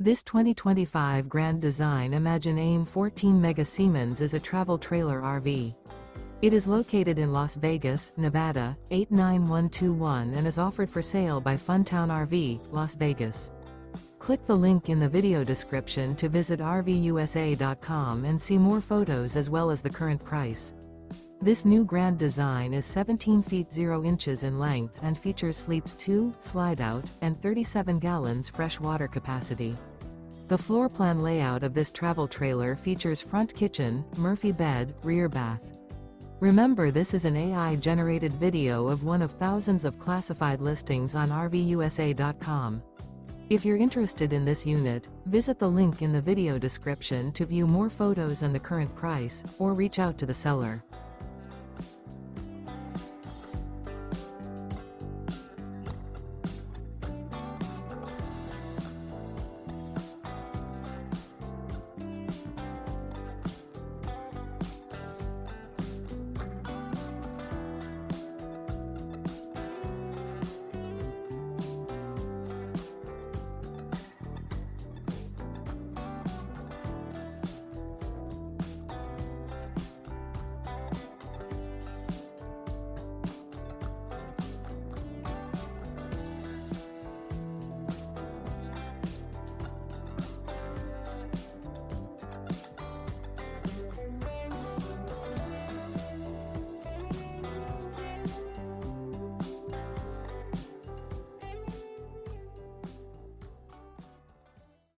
This 2025 Grand Design Imagine AIM 14 Mega Siemens is a travel trailer RV. It is located in Las Vegas, Nevada, 89121 and is offered for sale by Funtown RV, Las Vegas. Click the link in the video description to visit RVUSA.com and see more photos as well as the current price. This new Grand Design is 17 feet 0 inches in length and features sleeps 2, Slideout, and 37 gallons fresh water capacity. The floor plan layout of this travel trailer features front kitchen, Murphy bed, rear bath. Remember, this is an AI-generated video of one of thousands of classified listings on RVUSA.com. If you're interested in this unit, visit the link in the video description to view more photos and the current price, or reach out to the seller.